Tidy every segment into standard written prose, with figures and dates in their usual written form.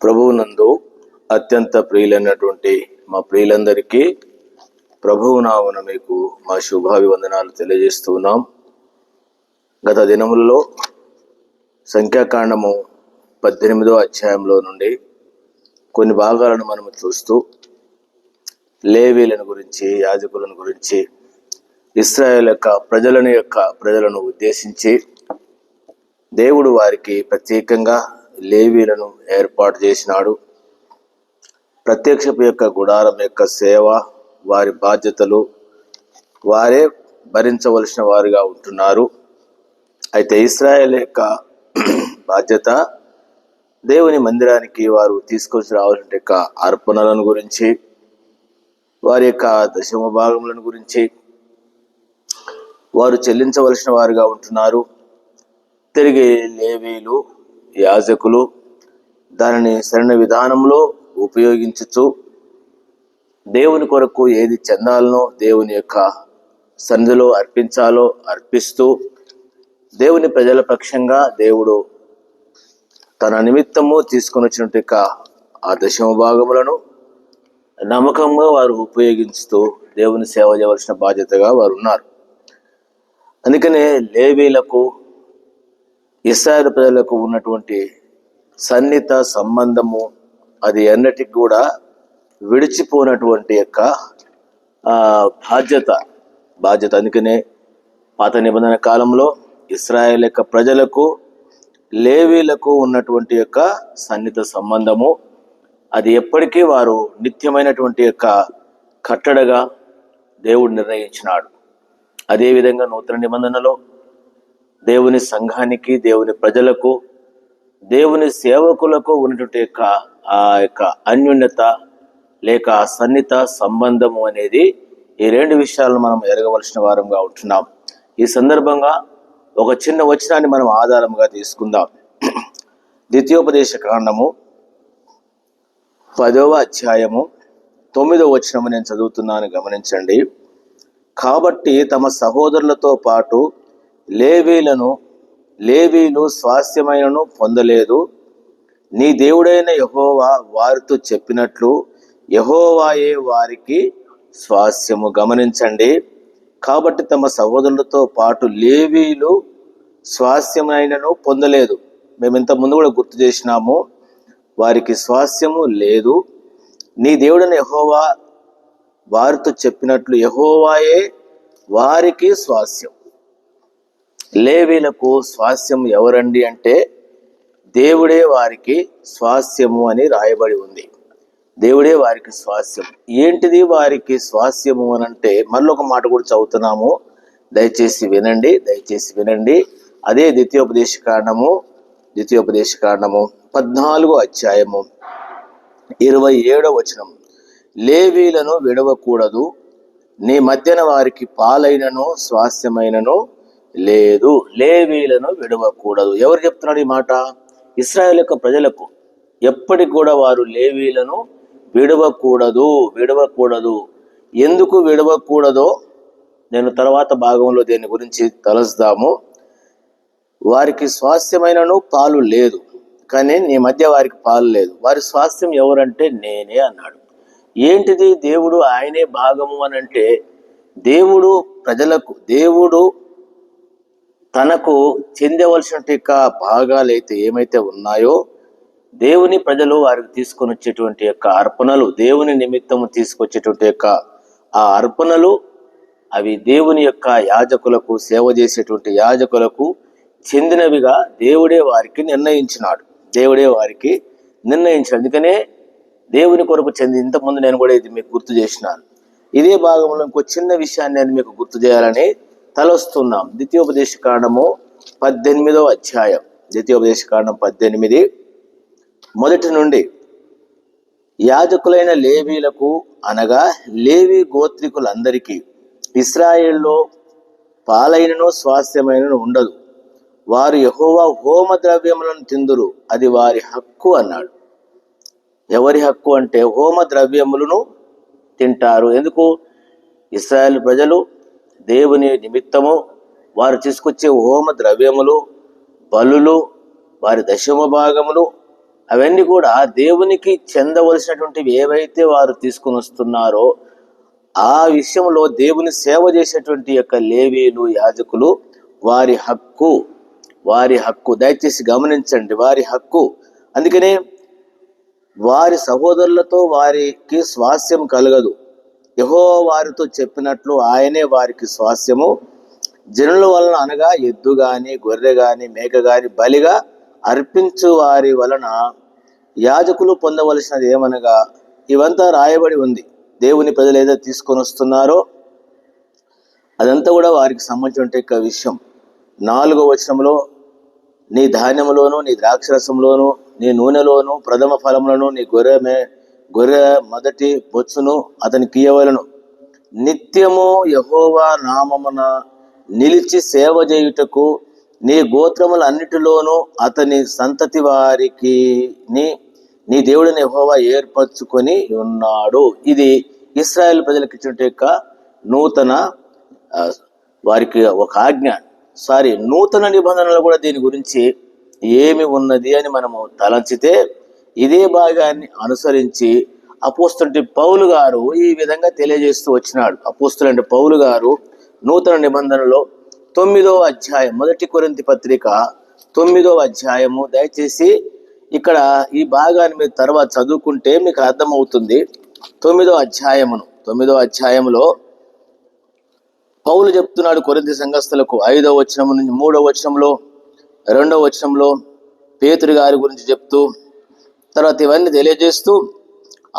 ప్రభువునందు అత్యంత ప్రియులైనటువంటి మా ప్రియులందరికీ ప్రభువు నామమున మీకు మా శుభాభివందనాలు తెలియజేస్తున్నాం. గత దినములలో సంఖ్యాకాండము 18వ అధ్యాయంలో నుండి కొన్ని భాగాలను మనము చూస్తూ లేవీలను గురించి, యాజకులను గురించి, ఇశ్రాయేలు ప్రజలను ఉద్దేశించి దేవుడు వారికి ప్రత్యేకంగా లేవీలను ఏర్పాటు చేసినాడు. ప్రత్యక్షపు యొక్క గుడారం యొక్క సేవ, వారి బాధ్యతలు వారే భరించవలసిన వారుగా ఉంటున్నారు. అయితే ఇశ్రాయేలు యొక్క బాధ్యత దేవుని మందిరానికి వారు తీసుకొచ్చి రావాల్సిన యొక్క అర్పణలను గురించి, వారి యొక్క దశమ భాగములను గురించి వారు చెల్లించవలసిన వారుగా ఉంటున్నారు. తిరిగి లేవీలు, యాజకులు దానిని సరైన విధానంలో ఉపయోగించుచు దేవుని కొరకు ఏది చెందాలనో దేవుని యొక్క సన్నిధిలో అర్పించాలో అర్పిస్తూ దేవుని ప్రజల పక్షంగా దేవుడు తన నిమిత్తము తీసుకొని వచ్చినట్టు ఆ దశమ భాగములను నమ్మకంగా వారు ఉపయోగిస్తూ దేవుని సేవ చేయవలసిన బాధ్యతగా వారు ఉన్నారు. అందుకనే లేవీలకు, ఇశ్రాయేలు ప్రజలకు ఉన్నటువంటి సన్నిహిత సంబంధము అది ఎన్నటికి కూడా విడిచిపోయినటువంటి యొక్క బాధ్యత. అందుకనే పాత నిబంధన కాలంలో ఇశ్రాయేలు యొక్క ప్రజలకు, లేవీలకు ఉన్నటువంటి యొక్క సన్నిహిత సంబంధము అది ఎప్పటికీ వారు నిత్యమైనటువంటి యొక్క కట్టడగా దేవుడు నిర్ణయించినాడు. అదేవిధంగా నూతన నిబంధనలో దేవుని సంఘానికి, దేవుని ప్రజలకు, దేవుని సేవకులకు ఉన్నటువంటి ఆ యొక్క అన్యోన్యత లేక సన్నిహిత సంబంధము అనేది ఈ రెండు విషయాలను మనం ఎరగవలసిన వారంగా ఉంటున్నాం. ఈ సందర్భంగా ఒక చిన్న వచనాన్ని మనం ఆధారంగా తీసుకుందాం. ద్వితీయోపదేశ కాండము 10వ అధ్యాయము 9వ వచనము నేను చదువుతున్నాను, గమనించండి. కాబట్టి తమ సహోదరులతో పాటు లేవీలు స్వాస్థ్యమైనను పొందలేదు. నీ దేవుడైన యెహోవా వారితో చెప్పినట్లు యెహోవాయే వారికి స్వాస్థ్యము. గమనించండి. కాబట్టి తమ సహోదరులతో పాటు లేవీలు స్వాస్థ్యమైనను పొందలేదు. మేము ఇంత ముందు కూడా గుర్తు చేసినాము, వారికి స్వాస్థ్యము లేదు. నీ దేవుడైన యెహోవా వారితో చెప్పినట్లు యెహోవాయే వారికి స్వాస్థ్యం. లేవీలకు స్వాస్థ్యం ఎవరండి అంటే దేవుడే వారికి స్వాస్థ్యము అని రాయబడి ఉంది. దేవుడే వారికి స్వాస్థ్యం. ఏంటిది వారికి స్వాస్థ్యము అని అంటే మళ్ళీ ఒక మాట కూడా చదువుతున్నాము, దయచేసి వినండి. అదే ద్వితీయోపదేశ కాండము 14వ అధ్యాయము 27వ వచనం. లేవీలను విడవకూడదు, నీ మధ్యన వారికి పాలైనను స్వాస్థ్యమైనను లేదు. లేవీలను విడవకూడదు. ఎవరు చెప్తున్నాడు ఈ మాట? ఇశ్రాయేలు యొక్క ప్రజలకు. ఎప్పటికి కూడా వారు లేవీలను విడవకూడదు. ఎందుకు విడవకూడదో నేను తర్వాత భాగంలో దీని గురించి తలస్తాము. వారికి స్వాస్థ్యమైనను పాలు లేదు, కానీ నీ మధ్య వారికి పాలు లేదు. వారి స్వాస్థ్యం ఎవరంటే నేనే అన్నాడు. ఏంటిది? దేవుడు ఆయనే భాగము అని అంటే దేవుడు ప్రజలకు, దేవుడు తనకు చెందవలసిన భాగాలు అయితే ఏమైతే ఉన్నాయో దేవుని ప్రజలు వారికి తీసుకొని వచ్చేటువంటి యొక్క అర్పణలు, దేవుని నిమిత్తము తీసుకొచ్చేటువంటి యొక్క ఆ అర్పణలు అవి దేవుని యొక్క యాజకులకు, సేవ చేసేటువంటి యాజకులకు చెందినవిగా దేవుడే వారికి నిర్ణయించినాడు. అందుకనే దేవుని కొరకు ఇంతకుముందు నేను కూడా ఇది మీకు గుర్తు చేసినాను. ఇదే భాగంలో ఇంకో చిన్న విషయాన్ని నేను మీకు గుర్తు చేయాలని తలస్తున్నాం. ద్వితీయోపదేశ కాండము 18వ అధ్యాయం, 18 మొదటి నుండి. యాజకులైన లేవీలకు అనగా లేవీ గోత్రికులందరికీ ఇశ్రాయేల్లో పాలైనను స్వాస్థ్యమైనను ఉండదు. వారు యెహోవా హోమ ద్రవ్యములను తిందురు, అది వారి హక్కు అన్నాడు. ఎవరి హక్కు అంటే హోమ ద్రవ్యములను తింటారు. ఎందుకు? ఇశ్రాయేలు ప్రజలు దేవుని నిమిత్తము వారు తీసుకొచ్చే హోమ ద్రవ్యములు, బలులు, వారి దశమ భాగములు అవన్నీ కూడా దేవునికి చెందవలసినటువంటివి ఏవైతే వారు తీసుకుని వస్తున్నారో ఆ విషయంలో దేవుని సేవ చేసేటువంటి యొక్క లేవీలు, యాజకులు వారి హక్కు దయచేసి గమనించండి, వారి హక్కు. అందుకనే వారి సహోదరులతో వారికి స్వాస్థ్యం కలగదు. యెహోవా వారితో చెప్పినట్లు ఆయనే వారికి స్వాస్థ్యము. జనుల వలన అనగా ఎద్దు గాని, గొర్రె గాని, మేక గాని బలిగా అర్పించు వారి వలన యాజకులు పొందవలసినది ఏమనగా, ఇవంతా రాయబడి ఉంది. దేవుని ప్రజలు ఏదైతే తీసుకొని వస్తున్నారో అదంతా కూడా వారికి సంబంధించిన విషయం. 4వ వచనంలో, నీ ధాన్యములోను, నీ ద్రాక్షరసంలోను, నీ నూనెలోను, ప్రథమ ఫలములను, నీ గొర్రె మొదటి బొచ్చును అతనికి ఇయ్యవలెను. నిత్యము యెహోవా నామమున నిలిచి సేవ చేయుటకు నీ గోత్రములన్నిటిలోనూ అతని సంతతి వారికి నీ దేవుడిని యెహోవా ఏర్పరచుకొని ఉన్నాడు. ఇది ఇశ్రాయేలు ప్రజలకు ఇచ్చిన నూతన వారికి ఒక ఆజ్ఞ. నూతన నిబంధనలు కూడా దీని గురించి ఏమి ఉన్నది అని మనము తలంచితే, ఇదే భాగాన్ని అనుసరించి అపోస్తలుడైన పౌలు గారు ఈ విధంగా తెలియజేస్తూ వచ్చినాడు. అపోస్తలుడైన పౌలు గారు నూతన నిబంధనలో 9వ అధ్యాయం, 1 కొరింథీ పత్రిక 9వ అధ్యాయము, దయచేసి ఇక్కడ ఈ భాగాన్ని మీరు తర్వాత చదువుకుంటే మీకు అర్థమవుతుంది. 9వ అధ్యాయంలో పౌలు చెప్తున్నాడు కొరింథీ సంఘస్థులకు. 5వ వచనం నుంచి 3వ వచనంలో, 2వ వచనంలో పేతురు గారి గురించి చెప్తూ, తర్వాత ఇవన్నీ తెలియజేస్తూ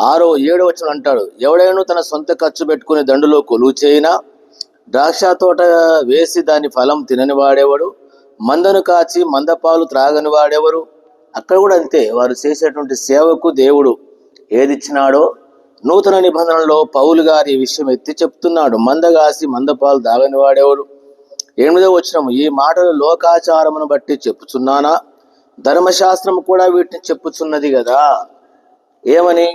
6వ 7వ వచనం అంటాడు, ఎవడైనా తన సొంత ఖర్చు పెట్టుకుని దండులో కొలువు చేయినా, ద్రాక్ష తోట వేసి దాని ఫలం తినని వాడేవాడు, మందను కాచి మందపాలు త్రాగని వాడేవారు. అక్కడ కూడా అంతే, వారు చేసేటువంటి సేవకు దేవుడు ఏది ఇచ్చినాడో నూతన నిబంధనలో పౌలు గారు ఈ విషయం ఎత్తి చెప్తున్నాడు. మందగాసి మందపాలు తాగని వాడేవాడు. 8వ వచనం, ఈ మాటలు లోకాచారమును బట్టి చెప్పుచున్నానా, ధర్మశాస్త్రం కూడా వీటిని చెప్పుచున్నది కదా. ఏమని?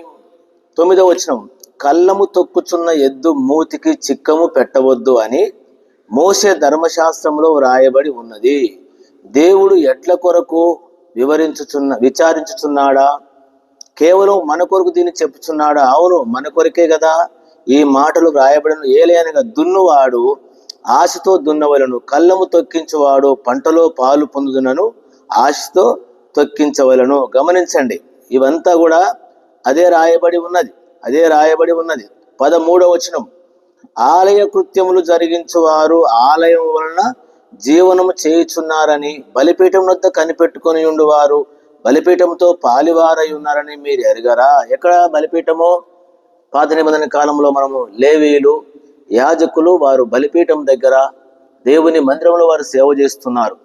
9వ వచనం, కళ్ళము తొక్కుచున్న ఎద్దు మూతికి చిక్కము పెట్టవద్దు అని మోషే ధర్మశాస్త్రంలో వ్రాయబడి ఉన్నది. దేవుడు ఎడ్ల కొరకు విచారించుచున్నాడా? కేవలం మన కొరకు దీన్ని చెప్పుచున్నాడా? అవును, మన కొరకే కదా ఈ మాటలు వ్రాయబడిన. ఏలైనగా దున్నువాడు ఆశతో దున్నవలను, కళ్ళము తొక్కించువాడు పంటలో పాలు పొందుదునను ఆశతో తొక్కించవలను. గమనించండి, ఇవంతా కూడా అదే రాయబడి ఉన్నది. 13వ వచనం, ఆలయ కృత్యములు జరిగించువారు ఆలయం వలన జీవనము చేయుచున్నారని బలిపీఠం వద్ద కనిపెట్టుకొని ఉండువారు బలిపీఠంతో పాలివారై ఉన్నారని మీరు ఎరగరా? ఎక్కడ బలిపీఠము? పాత నిబంధన కాలంలో మనము లేవీయులు, యాజకులు వారు బలిపీఠం దగ్గర దేవుని మందిరంలో వారు సేవ చేస్తున్నారు.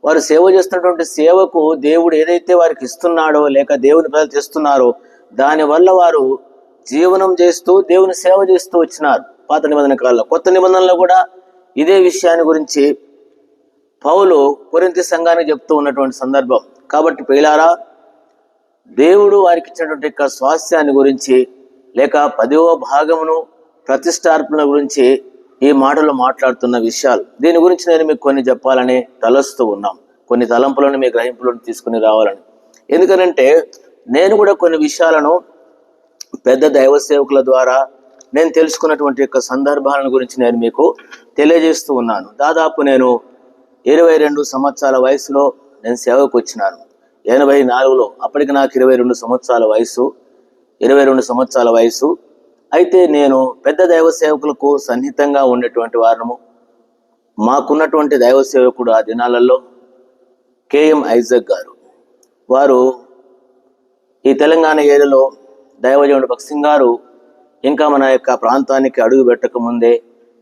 వారు సేవ చేస్తున్నటువంటి సేవకు దేవుడు ఏదైతే వారికి ఇస్తున్నాడో, లేక దేవుని ప్రజలు చేస్తున్నారో, దానివల్ల వారు జీవనం చేస్తూ దేవుని సేవ చేస్తూ వచ్చినారు పాత నిబంధన కాలంలో. కొత్త నిబంధనలో కూడా ఇదే విషయాన్ని గురించి పౌలు కొరింథీ సంఘానికి చెప్తూ ఉన్నటువంటి సందర్భం. కాబట్టి ప్రియులారా, దేవుడు వారికి ఇచ్చినటువంటి స్వాస్థ్యాన్ని గురించి, లేక 10వ భాగమును ప్రతిష్టార్పణ గురించి ఈ మాటలు మాట్లాడుతున్న విషయాలు. దీని గురించి నేను మీకు కొన్ని చెప్పాలని తలస్తూ ఉన్నాం. కొన్ని తలంపులను, మీ గ్రహింపులను తీసుకుని రావాలని. ఎందుకనంటే నేను కూడా కొన్ని విషయాలను పెద్ద దైవ సేవకుల ద్వారా నేను తెలుసుకున్నటువంటి యొక్క సందర్భాలను గురించి నేను మీకు తెలియజేస్తూ ఉన్నాను. దాదాపు నేను 22 సంవత్సరాల వయసులో నేను సేవకు వచ్చినాను. 84లో, అప్పటికి నాకు 22 సంవత్సరాల వయసు. అయితే నేను పెద్ద దైవ సేవకులకు సన్నిహితంగా ఉండేటువంటి వారము. మాకున్నటువంటి దైవ సేవకుడు ఆ దినాలలో కేఎం ఐజక్ గారు. వారు ఈ తెలంగాణ ఏరియాలో దైవజనుడు భక్సింగ్ గారు ఇంకా మన యొక్క ప్రాంతానికి అడుగు పెట్టక ముందే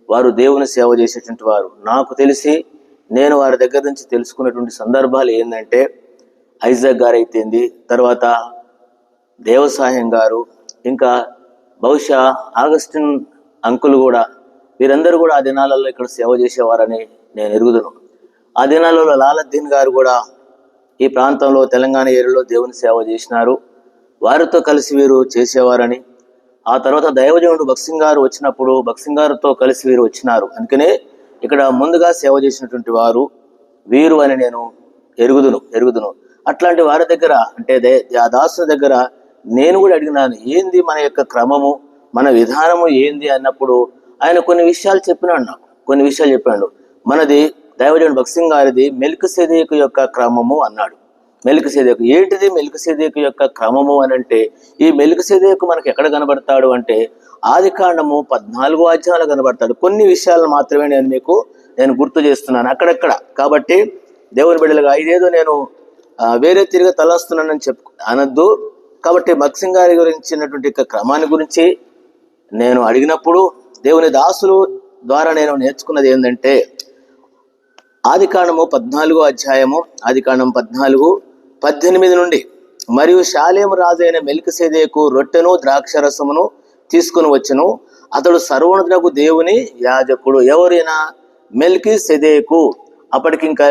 వారు దేవుని సేవ చేసేటువంటి వారు. నాకు తెలిసి నేను వారి దగ్గర నుంచి తెలుసుకున్నటువంటి సందర్భాలు ఏంటంటే, ఐజక్ గారు అయితేంది, తర్వాత దేవసాయం గారు, ఇంకా బహుశా ఆగస్టిన్ అంకుల్ కూడా, వీరందరూ కూడా ఆ దినాలలో ఇక్కడ సేవ చేసేవారని నేను ఎరుగుదును. ఆ దినాలలో లాలద్దీన్ గారు కూడా ఈ ప్రాంతంలో తెలంగాణ ఏరియాలో దేవుని సేవ చేసినారు. వారితో కలిసి వీరు చేసేవారని, ఆ తర్వాత దైవజనుడు భక్సింగ్ గారు వచ్చినప్పుడు భక్సింగ్ గారితో కలిసి వీరు వచ్చినారు. అందుకనే ఇక్కడ ముందుగా సేవ చేసినటువంటి వారు వీరు అని నేను ఎరుగుదును. అట్లాంటి వారి దగ్గర అంటే ఆ దాసుని దగ్గర నేను కూడా అడిగినాను, ఏంది మన యొక్క క్రమము, మన విధానము ఏంది అన్నప్పుడు ఆయన కొన్ని విషయాలు చెప్పినాడు. నాకు కొన్ని విషయాలు చెప్పాడు. మనది దైవజనుడు భక్సింగ్ గారిది మెల్కిసెదెకు యొక్క క్రమము అన్నాడు. మెల్కిసెదెకు ఏంటిది? మెల్కిసెదెకు యొక్క క్రమము అని అంటే, ఈ మెల్కిసెదెకు మనకు ఎక్కడ కనబడతాడు అంటే ఆదికాండము 14వ అధ్యాయంలో కనబడతాడు. కొన్ని విషయాలు మాత్రమే నేను గుర్తు చేస్తున్నాను అక్కడక్కడ. కాబట్టి దేవుని బిడ్డలుగా ఇదేదో నేను వేరే తిరిగి తలస్తున్నానని అనద్దు. కాబట్టి భక్సింగ్ గారి గురించినటువంటి క్రమాన్ని గురించి నేను అడిగినప్పుడు దేవుని దాసులు ద్వారా నేను నేర్చుకున్నది ఏంటంటే, ఆదికాండము 14వ అధ్యాయము, ఆదికాండం 14:18 నుండి, మరియు షాలేము రాజు అయిన మెల్కిసెదెకు రొట్టెను ద్రాక్షరసమును తీసుకుని వచ్చెను. అతడు సర్వోన్నతుడగు దేవుని యాజకుడు. ఎవరైనా? మెల్కిసెదెకు. అప్పటికి ఇంకా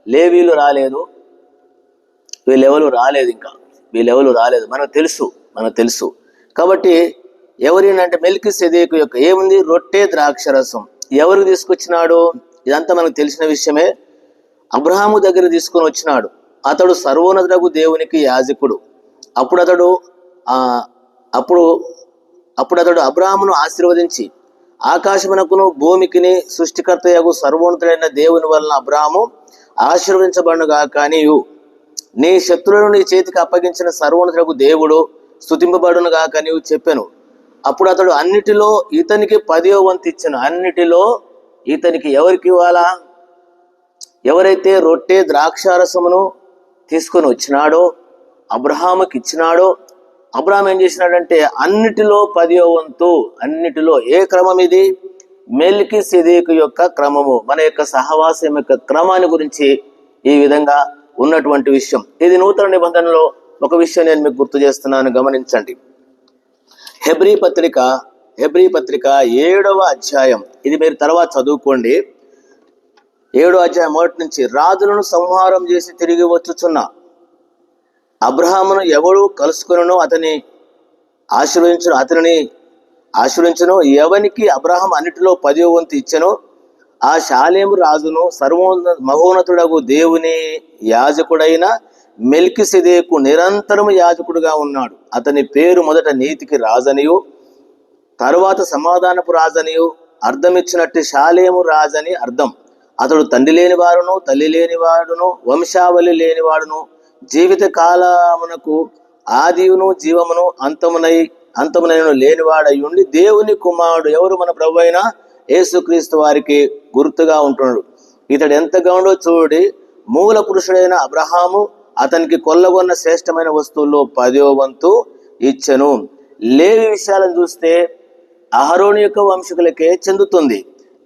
లేవీలు రాలేదు, వీళ్ళెవరు రాలేదు. మనకు తెలుసు. కాబట్టి ఎవరైనా అంటే మెల్కిసెదెకు యొక్క ఏముంది? రొట్టె ద్రాక్షరసం. ఎవరికి తీసుకొచ్చినాడు? ఇదంతా మనకు తెలిసిన విషయమే. అబ్రహాము దగ్గర తీసుకొని వచ్చినాడు. అతడు సర్వోన్నతుడగు దేవునికి యాజకుడు. అప్పుడు అతడు అబ్రహామును ఆశీర్వదించి, ఆకాశమునకును భూమికిని సృష్టికర్తయగు సర్వోన్నతుడైన దేవుని వలన అబ్రహాము ఆశీర్వదించబడునుగా. కానీ నీ శత్రువులను నీ చేతికి అప్పగించిన సర్వోన్నతుడగు దేవుడు స్తుతింపబడునుగా కానీ చెప్పాను. అప్పుడు అతడు అన్నిటిలో ఇతనికి 10వ వంతు ఇచ్చాను. అన్నిటిలో ఇతనికి ఎవరికి ఇవ్వాలా? ఎవరైతే రొట్టె ద్రాక్షారసమును తీసుకొని వచ్చినాడో, అబ్రహాముకి ఇచ్చినాడో, అబ్రహాం ఏం చేసినాడంటే అన్నిటిలో 10వ వంతు. అన్నిటిలో ఏ క్రమం ఇది? మెల్కిసెదెకు యొక్క క్రమము. మన యొక్క సహవాసం యొక్క క్రమాన్ని గురించి ఈ విధంగా ఉన్నటువంటి విషయం. ఇది నూతన నిబంధనలో ఒక విషయం నేను మీకు గుర్తు చేస్తున్నాను, గమనించండి. హెబ్రీ పత్రిక 7వ అధ్యాయం, ఇది మీరు తర్వాత చదువుకోండి. 7వ అధ్యాయం 1 నుంచి, రాజులను సంహారం చేసి తిరిగి వచ్చుచున్న అబ్రహామును ఎవడు కలుసుకొనునో అతనిని ఆశీర్వదించును. ఎవనికి అబ్రహాం అన్నిటిలో 10వ వంతు ఇచ్చెనో ఆ షాలేము రాజును మహోన్నతుడగు దేవుని యాజకుడైన మెల్కిసెదెకు నిరంతరము యాజకుడుగా ఉన్నాడు. అతని పేరు మొదట నీతికి రాజనియు, తరువాత సమాధానపు రాజనియు అర్థమిచ్చినట్టు షాలేము రాజని అర్థం. అతడు తండ్రి లేనివాడును, తల్లి లేనివాడును, వంశావళి లేనివాడును, జీవిత కాలమునకు ఆదియును జీవమును అంతమునైన లేనివాడయ్యుండి దేవుని కుమారుడు. ఎవరు? మన ప్రభువైన అయిన యేసుక్రీస్తు వారికి గుర్తుగా ఉంటున్నాడు. ఇతడు ఎంతగానో చూడి, మూల పురుషుడైన అబ్రహాము అతనికి కొల్లగొన్న శ్రేష్టమైన వస్తువుల్లో 10వ వంతు ఇచ్చెను. లేవి విషయాలను చూస్తే అహరోను యొక్క వంశకులకే చెందుతుంది.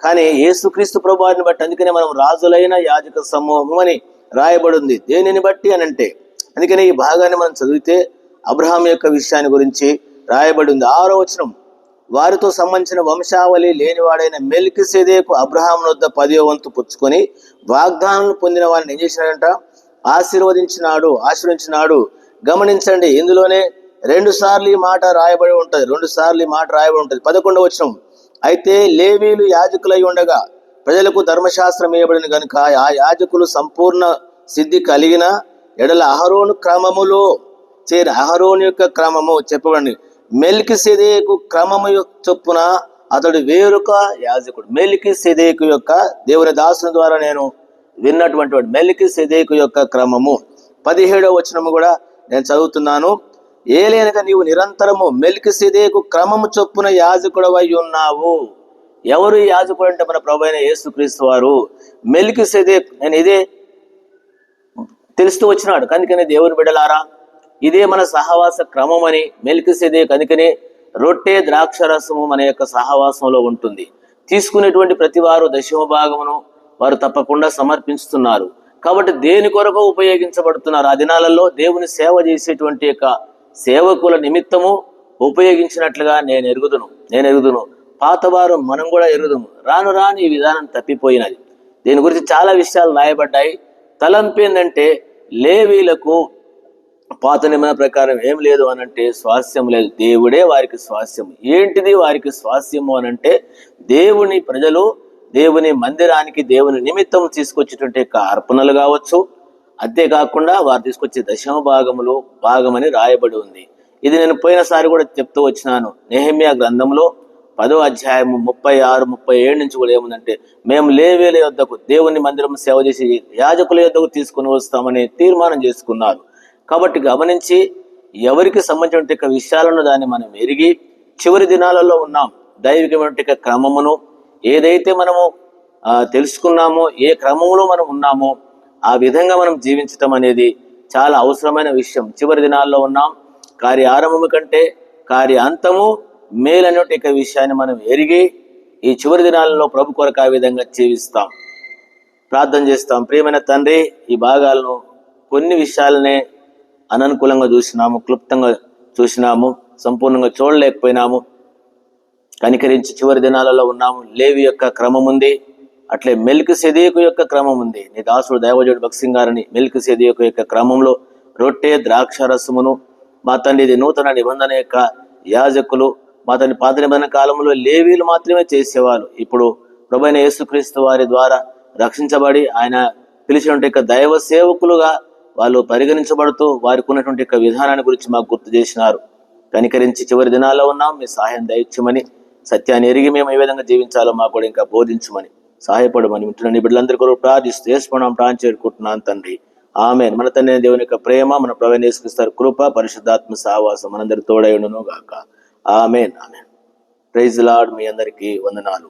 కానీ యేసుక్రీస్తు ప్రభువారిని బట్టి, అందుకనే మనం రాజులైన యాజక సమూహం అని రాయబడింది. దేనిని బట్టి అని అంటే, అందుకనే ఈ భాగాన్ని మనం చదివితే అబ్రహాం యొక్క విషయాన్ని గురించి రాయబడింది. 6వ వచనం, వారితో సంబంధించిన వంశావళి లేనివాడైన మెల్కిసెదెకు అబ్రహాం వద్ద 10వ వంతు పుచ్చుకొని వాగ్దానం పొందిన వారిని ఏం చేసినాడంట? ఆశీర్వదించినాడు. గమనించండి, ఇందులోనే 2 సార్లు ఈ మాట రాయబడి ఉంటుంది. 11వ వచనం, అయితే లేవీలు యాజకులై ఉండగా ప్రజలకు ధర్మశాస్త్రం ఇవ్వబడిన కనుక ఆ యాజకులు సంపూర్ణ సిద్ధి కలిగిన ఎడల అహరోను క్రమములో అహరోను యొక్క క్రమము చెప్పబడి మెల్కిసెదెకు క్రమము చొప్పున అతడు వేరొక యాజకుడు. మెల్కిసెదెకు యొక్క దేవుని దాసుని ద్వారా నేను విన్నటువంటి వాడు మెల్కిసెదెకు యొక్క క్రమము. 17వ వచనము కూడా నేను చదువుతున్నాను. ఏలైనగా నీవు నిరంతరము మెల్కిసెదెకు క్రమము చొప్పున యాజకుడవై ఉన్నావు. ఎవరు యాజకుడు అంటే మన ప్రభువైన యేసుక్రీస్తు వారు. మెల్కిసెదెకు, నేను ఇదే తెలుస్తూ వచ్చినాడు. అందుకనే దేవుని బిడ్డలారా, ఇదే మన సహవాస క్రమం అని. మెల్కిసెదెకు అందుకనే రొట్టె ద్రాక్షరసము మన యొక్క సహవాసంలో ఉంటుంది. తీసుకునేటువంటి ప్రతి వారు 10వ భాగమును వారు తప్పకుండా సమర్పిస్తున్నారు. కాబట్టి దేని కొరకు ఉపయోగించబడుతున్నారు? ఆ దినాలలో దేవుని సేవ చేసేటువంటి యొక్క సేవకుల నిమిత్తము ఉపయోగించినట్లుగా నేను ఎరుగుదును. పాతవారు మనం కూడా ఎరుగుదుము. రాను ఈ విధానం తప్పిపోయినది. దీని గురించి చాలా విషయాలు రాయబడ్డాయి. తలంపు ఏంటంటే, లేవీలకు పాత నిబంధన ప్రకారం ఏం లేదు అనంటే స్వాస్యం లేదు. దేవుడే వారికి స్వాస్యం. ఏంటిది వారికి స్వాస్యము అనంటే, దేవుని ప్రజలు దేవుని మందిరానికి దేవుని నిమిత్తం తీసుకొచ్చేటువంటి అర్పణలు కావచ్చు, అంతేకాకుండా వారు తీసుకొచ్చే దశమ భాగమని రాయబడి ఉంది. ఇది నేను పోయినసారి కూడా చెప్తూ వచ్చినాను. నెహెమ్యా గ్రంథంలో 10వ అధ్యాయము 36, 37 నుంచి కూడా ఏముందంటే, మేము లేవీయుల యొద్దకు దేవుని మందిరం సేవ చేసి యాజకుల యొద్దకు తీసుకుని వస్తామని తీర్మానం చేసుకున్నారు. కాబట్టి గమనించి ఎవరికి సంబంధించిన విషయాలను దాన్ని మనం ఎరిగి చివరి దినాలలో ఉన్నాం. దైవికమైన క్రమమును ఏదైతే మనము తెలుసుకున్నామో, ఏ క్రమంలో మనం ఉన్నామో ఆ విధంగా మనం జీవించటం అనేది చాలా అవసరమైన విషయం. చివరి దినాల్లో ఉన్నాం. కార్య ఆరంభము కంటే కార్య అంతము మేలనే విషయాన్ని మనం ఎరిగి ఈ చివరి దినాలలో ప్రభు కొరకు ఆ విధంగా జీవిస్తాం. ప్రార్థన చేస్తాం. ప్రియమైన తండ్రి, ఈ భాగాలను కొన్ని విషయాలనే అననుకూలంగా చూసినాము, క్లుప్తంగా చూసినాము, సంపూర్ణంగా చూడలేకపోయినాము. కనికరించి చివరి దినాలలో ఉన్నాము. లేవి యొక్క క్రమం ఉంది, అట్లే మెల్కీసెదెకు యొక్క క్రమం ఉంది. నీ దాసుడు దైవజనుడు భక్సింగ్ గారిని మెల్కీసెదెకు యొక్క క్రమంలో రొట్టె ద్రాక్ష రసమును, మా తండ్రి ఇది నూతన నిబంధన యొక్క యాజకులు, మా తండ్రి పాత నిబంధన కాలంలో లేవీలు మాత్రమే చేసేవాళ్ళు. ఇప్పుడు ప్రభువైన యేసుక్రీస్తు వారి ద్వారా రక్షించబడి ఆయన పిలిచినటువంటి దైవ సేవకులుగా వాళ్ళు పరిగణించబడుతూ వారికి ఉన్నటువంటి విధానాన్ని గురించి మాకు గుర్తు చేసినారు. కనికరించి చివరి దినాల్లో ఉన్నాం. మీ సహాయం దయచేయమని, సత్యాన్ని ఎరిగి మేము ఏ విధంగా జీవించాలో మాకు కూడా ఇంకా బోధించమని, సహాయపడమని వింటున్న బిడ్డలందరి కొరకు ప్రార్థిస్తూ యేసునామమున ప్రార్థన చేరుకుంటున్నాను తండ్రి. ఆమేన్. మన తండ్రి దేవుని యొక్క ప్రేమ, మన ప్రభువైన యేసుక్రీస్తు కృప, పరిశుద్ధాత్మ సహవాసం మనందరి తోడై ఉండును గాక. Amen. Amen. Praise the lord. మీ అందరికీ వందనాలు.